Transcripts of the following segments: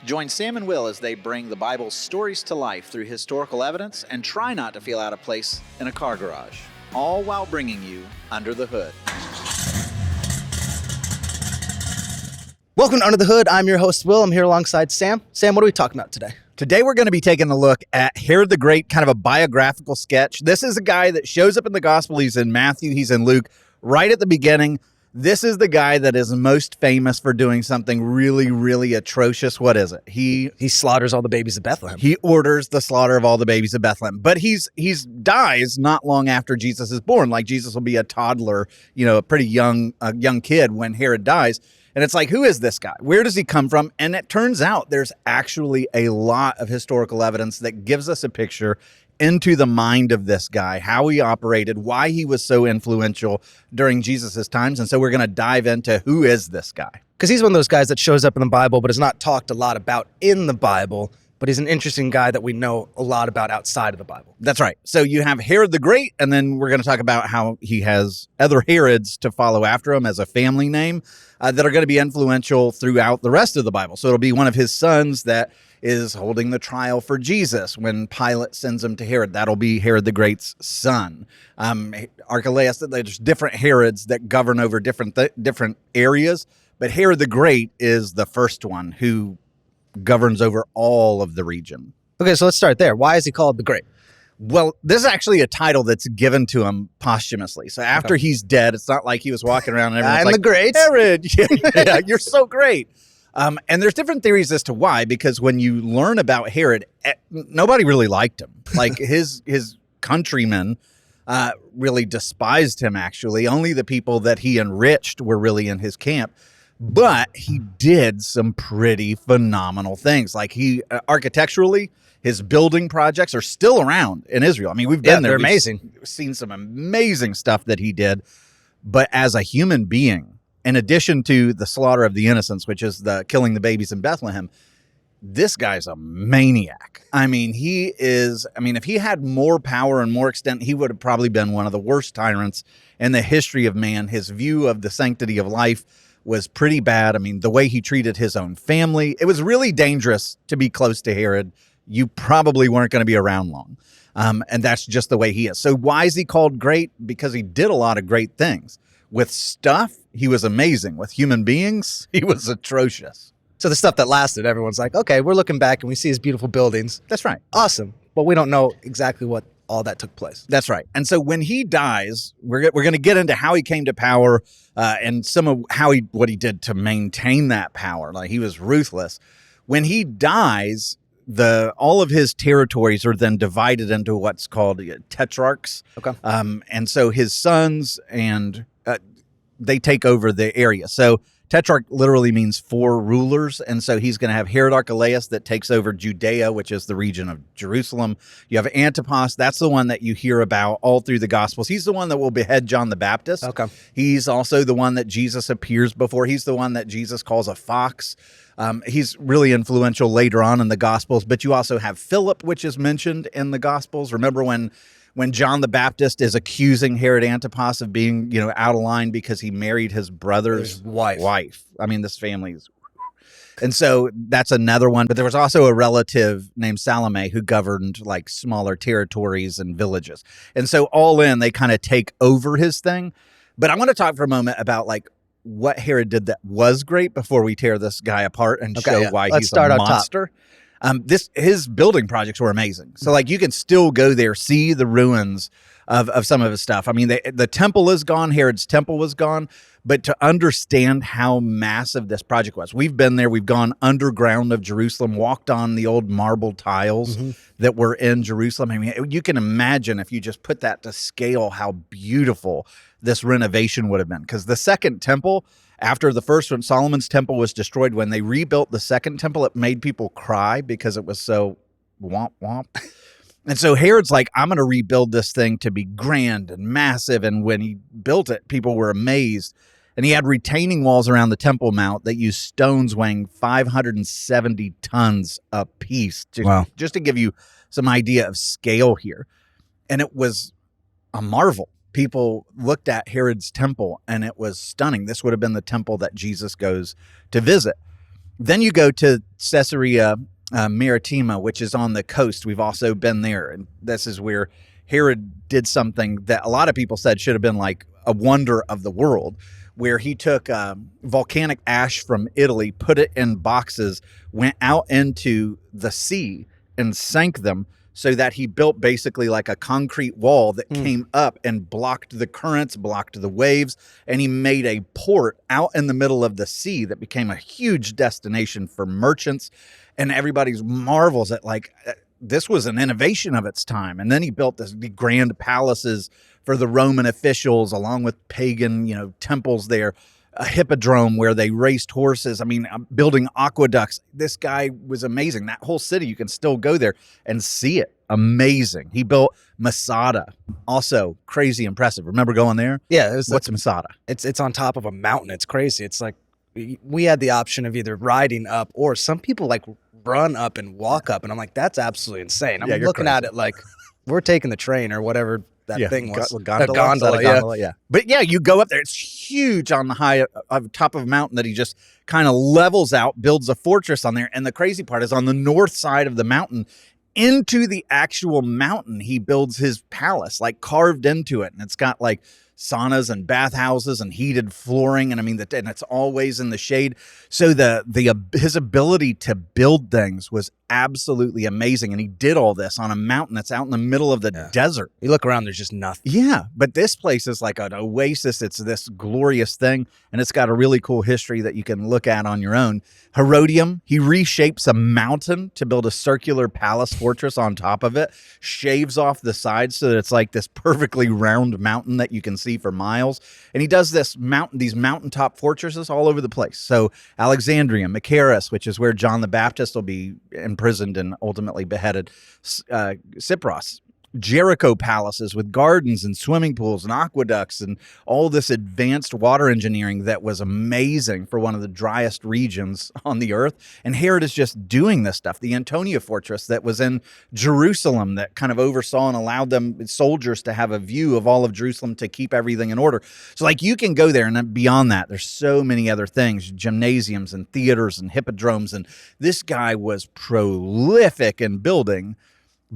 Join Sam and Will as they bring the Bible's stories to life through historical evidence and try not to feel out of place in a car garage, all while bringing you Under the Hood. Welcome to Under the Hood. I'm your host, Will. I'm here alongside Sam. Sam, what are we talking about today? Today we're going to be taking a look at Herod the Great, kind of a biographical sketch. This is a guy that shows up in the gospel. He's in Matthew, he's in Luke, right at the beginning. This is the guy that is most famous for doing something really, really atrocious. What is it? He slaughters all the babies of Bethlehem. He orders the slaughter of all the babies of Bethlehem. But he's dies not long after Jesus is born. Like Jesus will be a toddler, a pretty young kid when Herod dies. And it's like, who is this guy? Where does he come from? And it turns out there's actually a lot of historical evidence that gives us a picture into the mind of this guy, how he operated, why he was so influential during Jesus's times. And so we're going to dive into who is this guy. Because he's one of those guys that shows up in the Bible, but is not talked a lot about in the Bible. But he's an interesting guy that we know a lot about outside of the Bible. That's right. So you have Herod the Great, and then we're going to talk about how he has other Herods to follow after him as a family name that are going to be influential throughout the rest of the Bible. So it'll be one of his sons that is holding the trial for Jesus when Pilate sends him to Herod. That'll be Herod the Great's son. Archelaus, there's different Herods that govern over different areas, but Herod the Great is the first one who governs over all of the region. Okay, so let's start there. Why is he called the Great? Well, this is actually a title that's given to him posthumously. So after he's dead, it's not like he was walking around and everyone's I'm like, the Great. Herod, yeah, you're so great. And there's different theories as to why, because when you learn about Herod, nobody really liked him. Like his countrymen really despised him, actually. Only the people that he enriched were really in his camp. But he did some pretty phenomenal things. Like architecturally, his building projects are still around in Israel. I mean, we've been there. They're amazing. We've seen some amazing stuff that he did. But as a human being, in addition to the slaughter of the innocents, which is the killing the babies in Bethlehem, this guy's a maniac. I mean, if he had more power and more extent, he would have probably been one of the worst tyrants in the history of man. His view of the sanctity of life was pretty bad. I mean, the way he treated his own family, it was really dangerous to be close to Herod. You probably weren't going to be around long. And that's just the way he is. So why is he called great? Because he did a lot of great things. With stuff, he was amazing. With human beings, he was atrocious. So the stuff that lasted, everyone's like, okay, we're looking back and we see his beautiful buildings. That's right. Awesome. But we don't know exactly what all that took place. That's right. And so when he dies, we're going to get into how he came to power and some of what he did to maintain that power. Like, he was ruthless. When he dies, all of his territories are then divided into what's called tetrarchies. Okay. And so his sons they take over the area. So tetrarch literally means 4 rulers. And so he's going to have Herod Archelaus that takes over Judea, which is the region of Jerusalem. You have Antipas. That's the one that you hear about all through the Gospels. He's the one that will behead John the Baptist. Okay. He's also the one that Jesus appears before. He's the one that Jesus calls a fox. He's really influential later on in the Gospels. But you also have Philip, which is mentioned in the Gospels. Remember when John the Baptist is accusing Herod Antipas of being, out of line because he married his brother's wife. I mean, this family is... And so that's another one. But there was also a relative named Salome who governed like smaller territories and villages. And so all in, they kind of take over his thing. But I want to talk for a moment about like what Herod did that was great before we tear this guy apart and show why he's a monster. His building projects were amazing. So like you can still go there, see the ruins of some of his stuff. I mean, the temple is gone. Herod's temple was gone. But to understand how massive this project was, we've been there. We've gone underground of Jerusalem, walked on the old marble tiles that were in Jerusalem. I mean, you can imagine if you just put that to scale, how beautiful this renovation would have been. Because the second temple, after the first one, Solomon's temple was destroyed. When they rebuilt the second temple, it made people cry because it was so womp womp. And so Herod's like, I'm going to rebuild this thing to be grand and massive. And when he built it, people were amazed. And he had retaining walls around the Temple Mount that used stones weighing 570 tons apiece. Just to give you some idea of scale here. And it was a marvel. People looked at Herod's temple and it was stunning. This would have been the temple that Jesus goes to visit. Then you go to Caesarea Maritima, which is on the coast. We've also been there. And this is where Herod did something that a lot of people said should have been like a wonder of the world, where he took volcanic ash from Italy, put it in boxes, went out into the sea and sank them, so that he built basically like a concrete wall that came up and blocked the currents, blocked the waves, and he made a port out in the middle of the sea that became a huge destination for merchants. And everybody marvels at like, this was an innovation of its time. And then he built the grand palaces for the Roman officials, along with pagan, temples there, a hippodrome where they raced horses. I mean, building aqueducts. This guy was amazing. That whole city, you can still go there and see it. Amazing. He built Masada, also crazy impressive. Remember going there? Yeah. What's Masada? It's on top of a mountain. It's crazy. It's like we had the option of either riding up, or some people like run up and walk up. And I'm like, that's absolutely insane. I'm looking at it like we're taking the train or whatever that thing was. Gondola, yeah. But yeah, you go up there. It's huge on the top of a mountain that he just kind of levels out, builds a fortress on there. And the crazy part is on the north side of the mountain, into the actual mountain, he builds his palace, like carved into it. And it's got like saunas and bathhouses and heated flooring, and I mean, and it's always in the shade. So his ability to build things was absolutely amazing, and he did all this on a mountain that's out in the middle of the desert. You look around, there's just nothing. Yeah, but this place is like an oasis. It's this glorious thing, and it's got a really cool history that you can look at on your own. Herodium, he reshapes a mountain to build a circular palace fortress on top of it, shaves off the sides so that it's like this perfectly round mountain that you can see for miles. And he does these mountaintop fortresses all over the place. So Alexandria, Machaerus, which is where John the Baptist will be imprisoned and ultimately beheaded, Cyprus, Jericho palaces with gardens and swimming pools and aqueducts and all this advanced water engineering that was amazing for one of the driest regions on the earth. And Herod is just doing this stuff. The Antonia fortress that was in Jerusalem that kind of oversaw and allowed them soldiers to have a view of all of Jerusalem to keep everything in order. So like you can go there, and then beyond that, there's so many other things, gymnasiums and theaters and hippodromes. And this guy was prolific in building.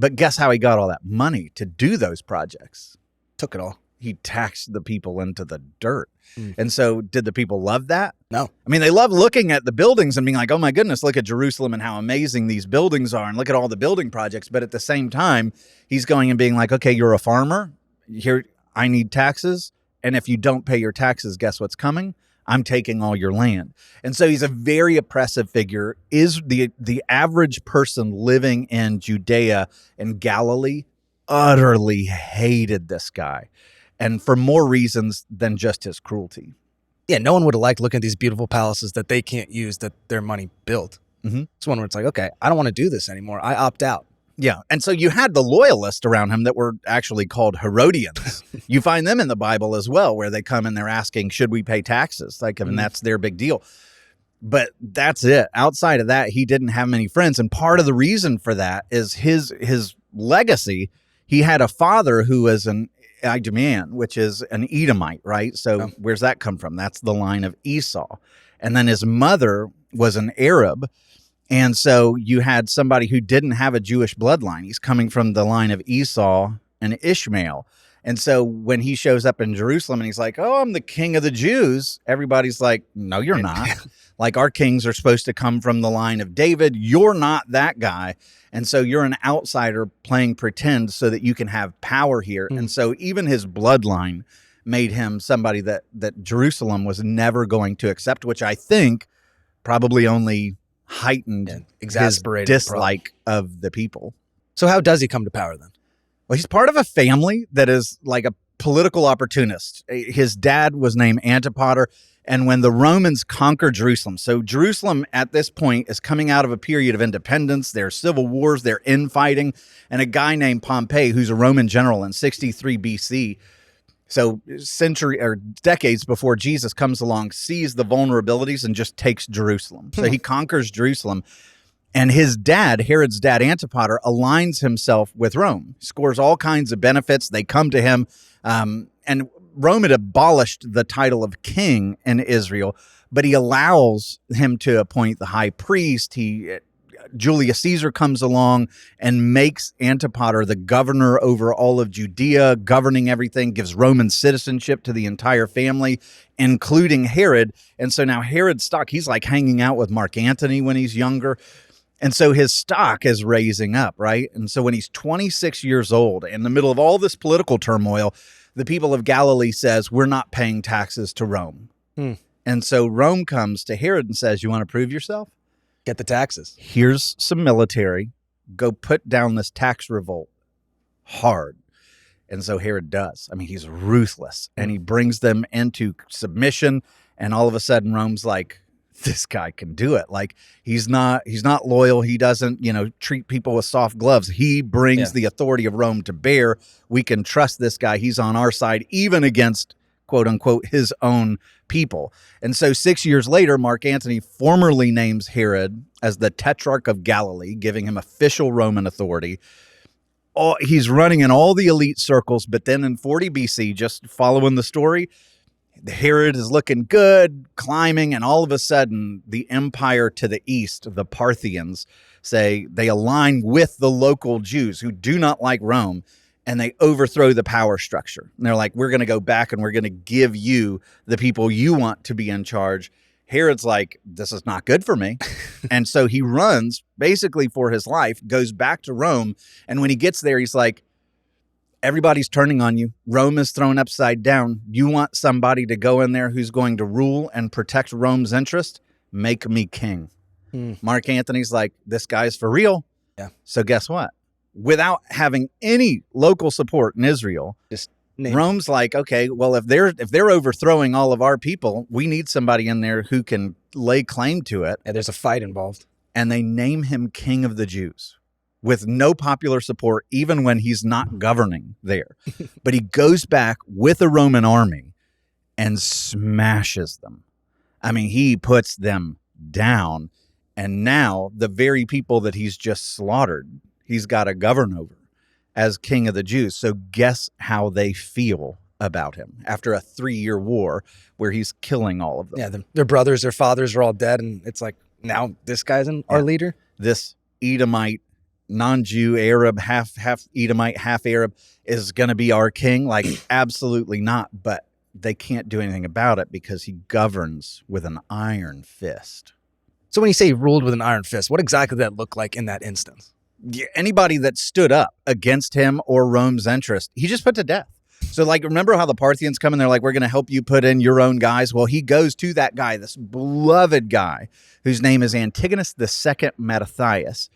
But guess how he got all that money to do those projects? Took it all. He taxed the people into the dirt. And so did the people love that? No. I mean, they love looking at the buildings and being like, oh my goodness, look at Jerusalem and how amazing these buildings are, and look at all the building projects. But at the same time, he's going and being like, okay, you're a farmer. Here, I need taxes. And if you don't pay your taxes, guess what's coming? I'm taking all your land. And so he's a very oppressive figure. Is the average person living in Judea and Galilee utterly hated this guy, and for more reasons than just his cruelty. Yeah, no one would have liked looking at these beautiful palaces that they can't use, that their money built. It's one where it's like, okay, I don't want to do this anymore. I opt out. Yeah. And so you had the loyalists around him that were actually called Herodians. You find them in the Bible as well, where they come and they're asking, should we pay taxes? Like, I mean, that's their big deal. But that's it. Outside of that, he didn't have many friends. And part of the reason for that is his legacy. He had a father who was an Idumean, which is an Edomite, right? So where's that come from? That's the line of Esau. And then his mother was an Arab. And so you had somebody who didn't have a Jewish bloodline. He's coming from the line of Esau and Ishmael. And so when he shows up in Jerusalem and he's like, oh, I'm the king of the Jews, everybody's like, no, you're not. Like, our kings are supposed to come from the line of David. You're not that guy. And so you're an outsider playing pretend so that you can have power here. And so even his bloodline made him somebody that Jerusalem was never going to accept, which I think probably only heightened exasperated his dislike of the people. So how does he come to power then? Well, he's part of a family that is like a political opportunist. His dad was named Antipater. And when the Romans conquered Jerusalem, so Jerusalem at this point is coming out of a period of independence. There are civil wars, they're infighting. And a guy named Pompey, who's a Roman general in 63 BC, so decades before Jesus comes along, sees the vulnerabilities and just takes Jerusalem. So he conquers Jerusalem. And his dad, Herod's dad, Antipater, aligns himself with Rome, scores all kinds of benefits. They come to him. And Rome had abolished the title of king in Israel, but he allows him to appoint the high priest. Julius Caesar comes along and makes Antipater the governor over all of Judea, governing everything, gives Roman citizenship to the entire family, including Herod. And so now Herod's stock, he's like hanging out with Mark Antony when he's younger. And so his stock is raising up, right? And so when he's 26 years old, in the middle of all this political turmoil, the people of Galilee says, we're not paying taxes to Rome. And so Rome comes to Herod and says, you want to prove yourself? Get the taxes. Here's some military. Go put down this tax revolt hard. And so Herod does. I mean, he's ruthless, and he brings them into submission. And all of a sudden, Rome's like, this guy can do it. Like, he's not loyal. He doesn't, treat people with soft gloves. He brings the authority of Rome to bear. We can trust this guy. He's on our side, even against, quote unquote, his own people. And so 6 years later, Mark Antony formally names Herod as the Tetrarch of Galilee, giving him official Roman authority. He's running in all the elite circles, but then in 40 BC, just following the story, Herod is looking good, climbing, and all of a sudden, the empire to the east, the Parthians, they align with the local Jews who do not like Rome, and they overthrow the power structure. And they're like, we're going to go back and we're going to give you the people you want to be in charge. Herod's like, this is not good for me. And so he runs basically for his life, goes back to Rome. And when he gets there, he's like, everybody's turning on you. Rome is thrown upside down. You want somebody to go in there who's going to rule and protect Rome's interest? Make me king. Mark Antony's like, this guy's for real. Yeah. So guess what? Without having any local support in Israel, Rome's like, okay, well, if they're overthrowing all of our people, we need somebody in there who can lay claim to it. Yeah, there's a fight involved. And they name him King of the Jews with no popular support, even when he's not governing there. But he goes back with a Roman army and smashes them. I mean, he puts them down. And now the very people that he's just slaughtered, he's got to govern over as King of the Jews. So guess how they feel about him after a 3-year war where he's killing all of them. Yeah, their brothers, their fathers are all dead. And it's like, now this guy's our leader? This Edomite, non-Jew, Arab, half Edomite, half Arab is going to be our king? Like, absolutely not. But they can't do anything about it because he governs with an iron fist. So when you say he ruled with an iron fist, what exactly did that look like in that instance? Anybody that stood up against him or Rome's interest, he just put to death. So, like, remember how the Parthians come and they're like, we're going to help you put in your own guys? Well, he goes to that guy, this beloved guy, whose name is Antigonus II Mattathias,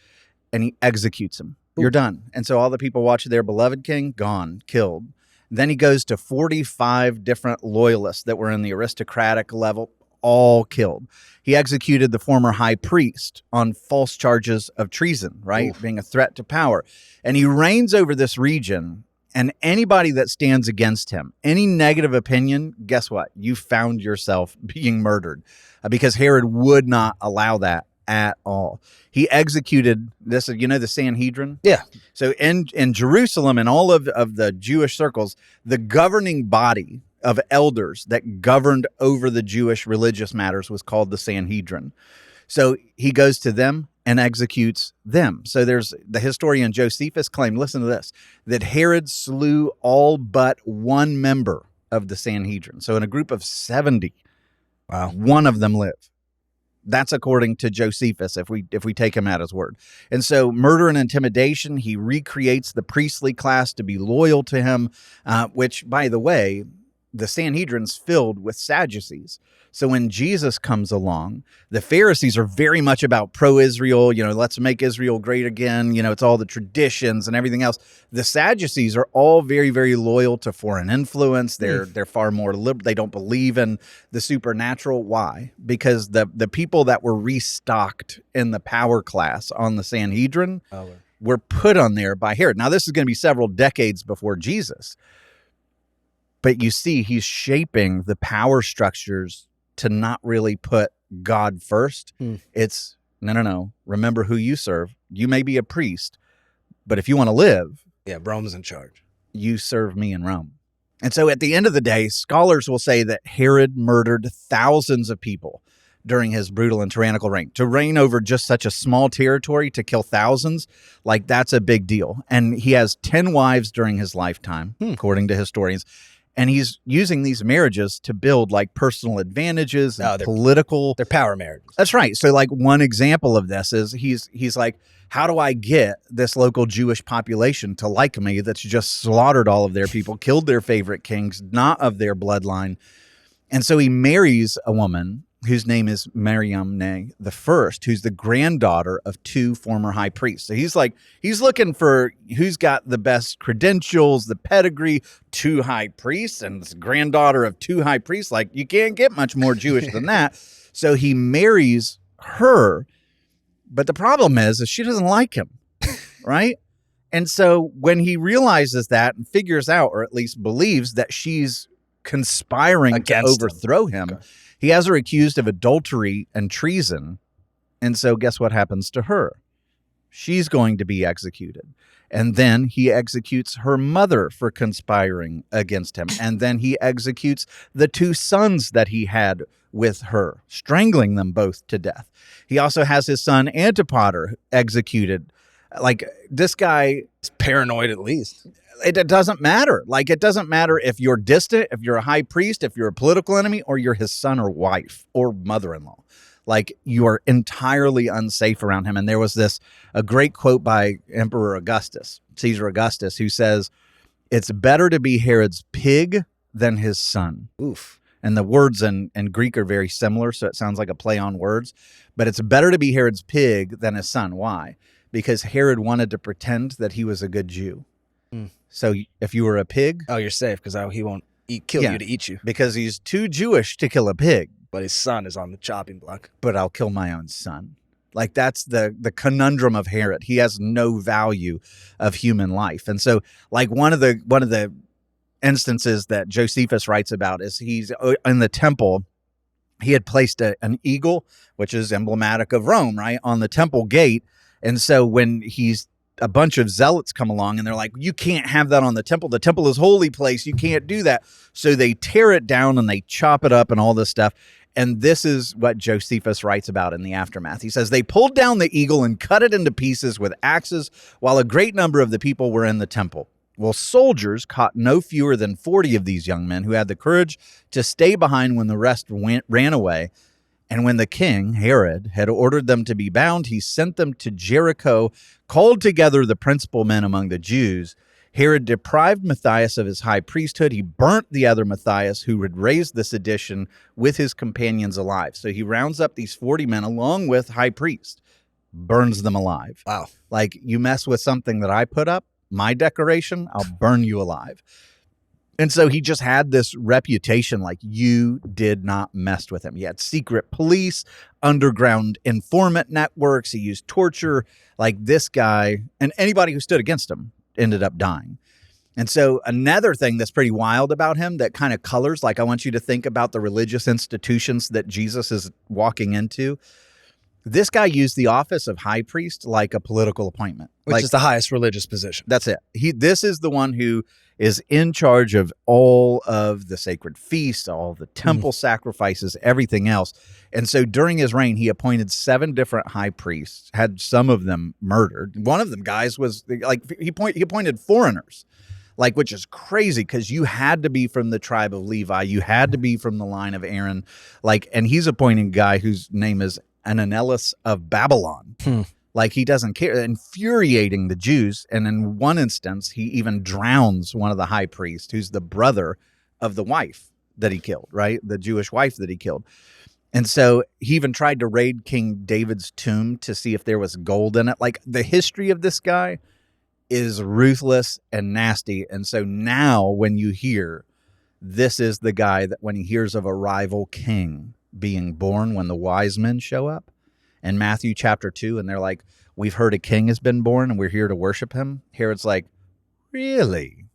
and he executes him. You're done. And so all the people watch their beloved king, gone, killed. Then he goes to 45 different loyalists that were in the aristocratic level, all killed. He executed the former high priest on false charges of treason, right? Oof. Being a threat to power. And he reigns over this region, and anybody that stands against him, any negative opinion, guess what? You found yourself being murdered because Herod would not allow that at all. He executed this, the Sanhedrin? Yeah. So in Jerusalem and all of the Jewish circles, the governing body of elders that governed over the Jewish religious matters was called the Sanhedrin. So he goes to them and executes them. So there's the historian Josephus claimed, listen to this, that Herod slew all but one member of the Sanhedrin. So in a group of 70, one of them lived. That's according to Josephus, if we take him at his word. And so murder and intimidation, he recreates the priestly class to be loyal to him, which, by the way, the Sanhedrin's filled with Sadducees. So when Jesus comes along, the Pharisees are very much about pro-Israel, let's make Israel great again. It's all the traditions and everything else. The Sadducees are all very, very loyal to foreign influence. They're far more liberal. They don't believe in the supernatural. Why? Because the people that were restocked in the power class on the Sanhedrin were put on there by Herod. Now, this is going to be several decades before Jesus. But you see, he's shaping the power structures to not really put God first. It's, no. Remember who you serve. You may be a priest, but if you want to live. Yeah, Rome's in charge. You serve me in Rome. And so at the end of the day, scholars will say that Herod murdered thousands of people during his brutal and tyrannical reign. To reign over just such a small territory, to kill thousands, like that's a big deal. And he has 10 wives during his lifetime, according to historians. And he's using these marriages to build like personal advantages and political. They're power marriages. That's right. So like one example of this is he's like, how do I get this local Jewish population to like me that's just slaughtered all of their people, killed their favorite kings, not of their bloodline? And so he marries a woman whose name is Mariamne the First, who's the granddaughter of 2 former high priests. So he's looking for who's got the best credentials, the pedigree, 2 high priests, and this granddaughter of 2 high priests. Like, you can't get much more Jewish than that. So he marries her. But the problem is she doesn't like him, right? And so when he realizes that and figures out, or at least believes that she's conspiring against to overthrow him, okay, he has her accused of adultery and treason. And so guess what happens to her? She's going to be executed. And then he executes her mother for conspiring against him. And then he executes the 2 sons that he had with her, strangling them both to death. He also has his son Antipater executed. Like, this guy is paranoid at least. It doesn't matter. Like, it doesn't matter if you're distant, if you're a high priest, if you're a political enemy, or you're his son or wife or mother-in-law. Like, you are entirely unsafe around him. And there was a great quote by Emperor Augustus, Caesar Augustus, who says, "It's better to be Herod's pig than his son." Oof. And the words in Greek are very similar, so it sounds like a play on words. But it's better to be Herod's pig than his son. Why? Because Herod wanted to pretend that he was a good Jew. So if you were a pig... Oh, you're safe, because he won't kill you to eat you. Because he's too Jewish to kill a pig. But his son is on the chopping block. But I'll kill my own son. Like, that's the conundrum of Herod. He has no value of human life. And so, like, one of the instances that Josephus writes about is he's in the temple. He had placed an eagle, which is emblematic of Rome, right, on the temple gate. And so when a bunch of zealots come along and they're like, you can't have that on the temple. The temple is holy place. You can't do that. So they tear it down and they chop it up and all this stuff. And this is what Josephus writes about in the aftermath. He says, they pulled down the eagle and cut it into pieces with axes while a great number of the people were in the temple. Well, soldiers caught no fewer than 40 of these young men who had the courage to stay behind when the rest ran away. And when the king, Herod, had ordered them to be bound, he sent them to Jericho, called together the principal men among the Jews. Herod deprived Matthias of his high priesthood. He burnt the other Matthias, who had raised the sedition, with his companions alive. So he rounds up these 40 men along with high priest, burns them alive. Wow. Like, you mess with something that I put up, my decoration, I'll burn you alive. And so he just had this reputation, like, you did not mess with him. He had secret police, underground informant networks. He used torture. Like, this guy, and anybody who stood against him ended up dying. And so another thing that's pretty wild about him that kind of colors, like, I want you to think about the religious institutions that Jesus is walking into. This guy used the office of high priest like a political appointment. Which is the highest religious position. That's it. This is the one who is in charge of all of the sacred feasts, all the temple sacrifices, everything else. And so during his reign, he appointed 7 different high priests, had some of them murdered. One of them, guys, was like, he appointed foreigners, like, which is crazy because you had to be from the tribe of Levi. You had to be from the line of Aaron. Like, and he's appointing a guy whose name is Ananias of Babylon. Like, he doesn't care, infuriating the Jews. And in one instance, he even drowns one of the high priests, who's the brother of the wife that he killed, right? The Jewish wife that he killed. And so he even tried to raid King David's tomb to see if there was gold in it. Like, the history of this guy is ruthless and nasty. And so now when you hear, this is the guy that when he hears of a rival king being born, when the wise men show up in Matthew chapter 2, and they're like, we've heard a king has been born and we're here to worship him. Herod's like, really?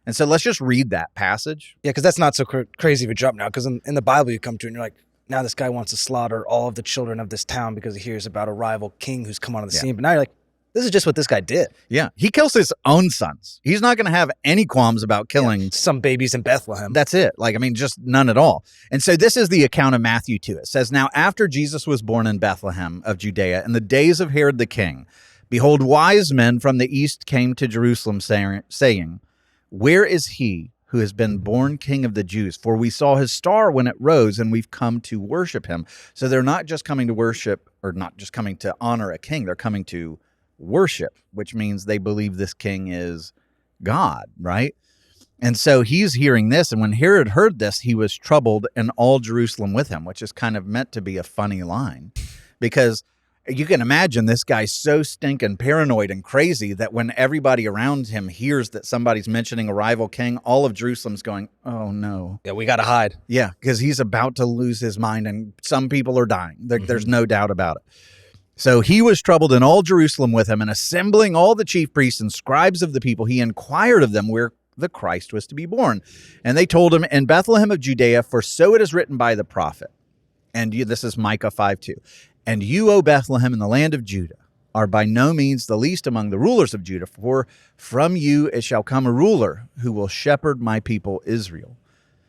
And so let's just read that passage. Yeah, because that's not so crazy of a jump now, because in the Bible you come to and you're like, now this guy wants to slaughter all of the children of this town because he hears about a rival king who's come onto the scene. But now you're like, This is just what this guy did. Yeah. He kills his own sons. He's not going to have any qualms about killing some babies in Bethlehem. That's it. Like, I mean, just none at all. And so this is the account of Matthew 2. It says, now after Jesus was born in Bethlehem of Judea in the days of Herod the king, behold, wise men from the east came to Jerusalem saying, where is he who has been born king of the Jews? For we saw his star when it rose, and we've come to worship him. So they're not just coming to worship, or not just coming to honor a king. They're coming to worship, which means they believe this king is God, right? And so he's hearing this. And when Herod heard this, he was troubled, and all Jerusalem with him, which is kind of meant to be a funny line, because you can imagine this guy's so stinking paranoid and crazy that when everybody around him hears that somebody's mentioning a rival king, all of Jerusalem's going, oh no. Yeah, we got to hide. Yeah, because he's about to lose his mind, and some people are dying. There's no doubt about it. So he was troubled, and all Jerusalem with him, and assembling all the chief priests and scribes of the people, he inquired of them where the Christ was to be born. And they told him, in Bethlehem of Judea, for so it is written by the prophet. And this is Micah 5:2. And you, O Bethlehem, in the land of Judah, are by no means the least among the rulers of Judah, for from you it shall come a ruler who will shepherd my people Israel.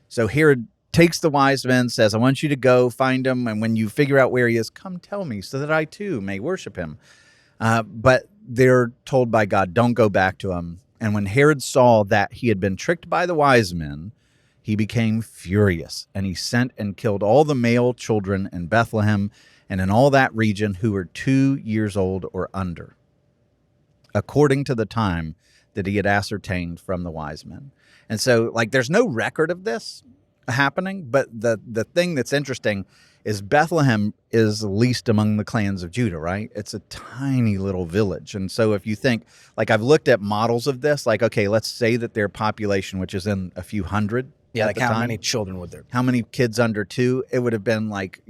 So Herod takes the wise men, says, I want you to go find him, and when you figure out where he is, come tell me, so that I too may worship him. But they're told by God, don't go back to him. And when Herod saw that he had been tricked by the wise men, he became furious, and he sent and killed all the male children in Bethlehem and in all that region who were 2 years old or under, according to the time that he had ascertained from the wise men. And so, like, there's no record of this happening, but the thing that's interesting is Bethlehem is least among the clans of Judah, right? It's a tiny little village. And so if you think, like, I've looked at models of this, like, okay, let's say that their population, which is in a few hundred. Yeah, like how many children would there be? How many kids under 2? It would have been like,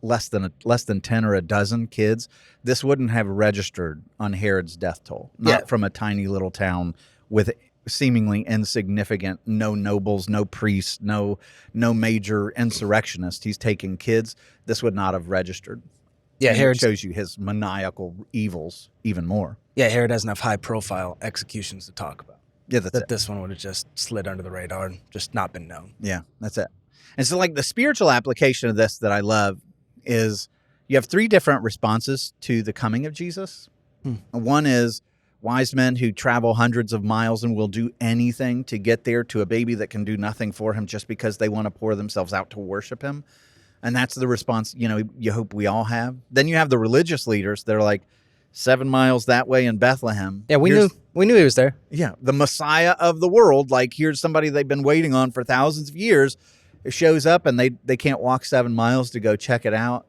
less than 10 or a dozen kids. This wouldn't have registered on Herod's death toll. Not from a tiny little town with seemingly insignificant, no nobles, no priests, no major insurrectionists. He's taking kids. This would not have registered. Yeah, Herod shows you his maniacal evils even more. Yeah, Herod doesn't have high-profile executions to talk about. Yeah, that's it. This one would have just slid under the radar and just not been known. Yeah, that's it. And so, like, the spiritual application of this that I love is you have 3 different responses to the coming of Jesus. One is wise men who travel hundreds of miles and will do anything to get there to a baby that can do nothing for him just because they want to pour themselves out to worship him. And that's the response, you hope we all have. Then you have the religious leaders. They're like 7 miles that way in Bethlehem. Yeah, we knew he was there. Yeah, the Messiah of the world. Like, here's somebody they've been waiting on for thousands of years. It shows up and they can't walk 7 miles to go check it out.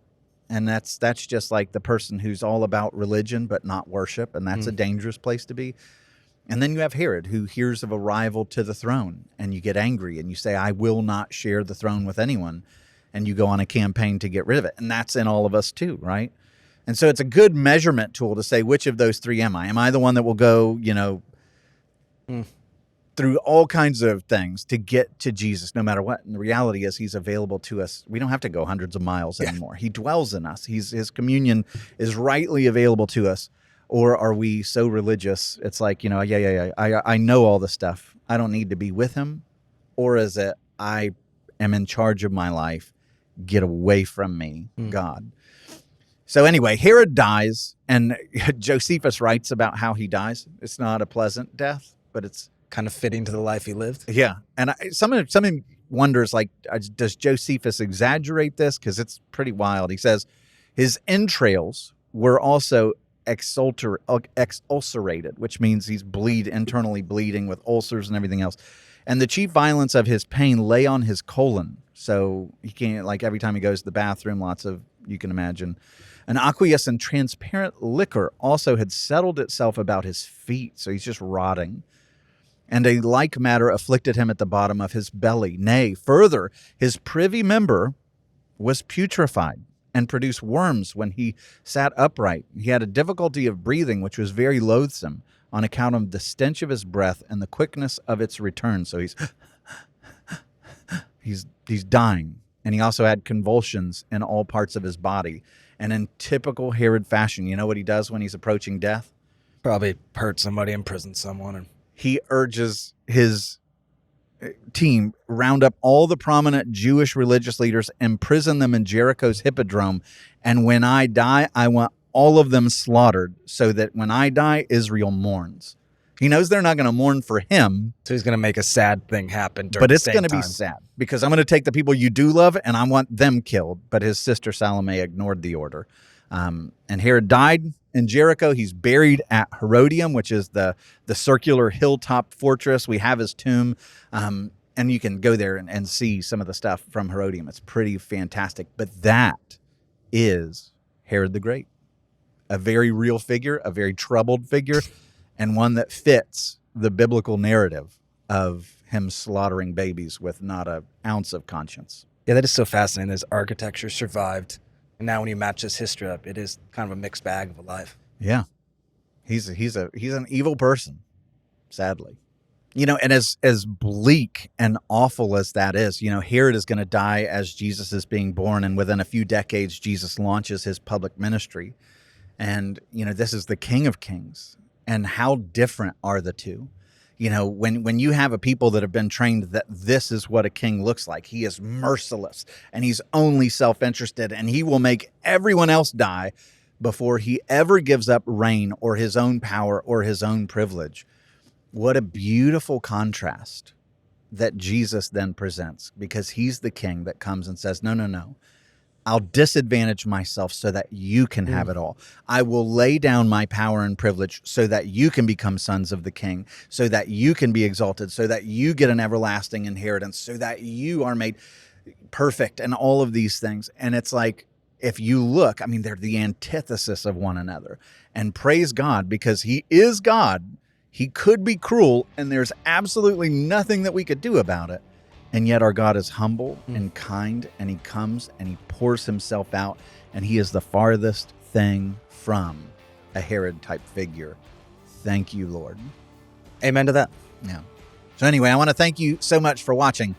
And that's just like the person who's all about religion but not worship, and that's a dangerous place to be. And then you have Herod, who hears of a rival to the throne, and you get angry and you say, I will not share the throne with anyone, and you go on a campaign to get rid of it. And that's in all of us too, right? And so it's a good measurement tool to say, which of those 3 am I? Am I the one that will go, through all kinds of things to get to Jesus, no matter what? And the reality is he's available to us. We don't have to go hundreds of miles anymore. He dwells in us. His communion is rightly available to us. Or are we so religious? It's like, I know all the stuff. I don't need to be with him. Or is it, I am in charge of my life. Get away from me, God. So anyway, Herod dies, and Josephus writes about how he dies. It's not a pleasant death, but it's kind of fitting to the life he lived. Yeah. And someone wonders, like, does Josephus exaggerate this? Because it's pretty wild. He says his entrails were also exulcerated, which means he's internally bleeding with ulcers and everything else. And the chief violence of his pain lay on his colon. So he can't, like, every time he goes to the bathroom, you can imagine. An aqueous and transparent liquor also had settled itself about his feet. So he's just rotting. And a like matter afflicted him at the bottom of his belly. Nay, further, his privy member was putrefied and produced worms when he sat upright. He had a difficulty of breathing, which was very loathsome, on account of the stench of his breath and the quickness of its return. So he's dying. And he also had convulsions in all parts of his body. And in typical Herod fashion, you know what he does when he's approaching death? Probably hurt somebody, imprisoned someone. And he urges his team, round up all the prominent Jewish religious leaders, imprison them in Jericho's hippodrome, and when I die, I want all of them slaughtered, so that when I die, Israel mourns. He knows they're not going to mourn for him. So he's going to make a sad thing happen during But the it's same going to be time. sad, because I'm going to take the people you do love and I want them killed. But his sister Salome ignored the order. And Herod died in Jericho. He's buried at Herodium, which is the circular hilltop fortress. We have his tomb. And you can go there and see some of the stuff from Herodium. It's pretty fantastic. But that is Herod the Great. A very real figure, a very troubled figure, and one that fits the biblical narrative of him slaughtering babies with not an ounce of conscience. Yeah, that is so fascinating. His architecture survived. And now when you match his history up, it is kind of a mixed bag of a life. Yeah. He's an evil person, sadly. You know, and as bleak and awful as that is, you know, Herod is going to die as Jesus is being born, and within a few decades, Jesus launches his public ministry. And, you know, this is the King of Kings. And how different are the two? You know, when you have a people that have been trained that this is what a king looks like, he is merciless and he's only self-interested and he will make everyone else die before he ever gives up reign or his own power or his own privilege. What a beautiful contrast that Jesus then presents, because he's the king that comes and says, no. I'll disadvantage myself so that you can have it all. I will lay down my power and privilege so that you can become sons of the king, so that you can be exalted, so that you get an everlasting inheritance, so that you are made perfect, and all of these things. And it's like, if you look, I mean, they're the antithesis of one another. And praise God, because he is God. He could be cruel, and there's absolutely nothing that we could do about it. And yet our God is humble and kind, and he comes and he pours himself out, and he is the farthest thing from a Herod-type figure. Thank you, Lord. Amen to that. Yeah. So anyway, I want to thank you so much for watching.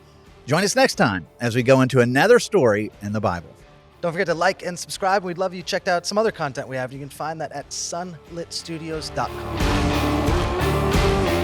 Join us next time as we go into another story in the Bible. Don't forget to like and subscribe. We'd love you to check out some other content we have. You can find that at sunlitstudios.com.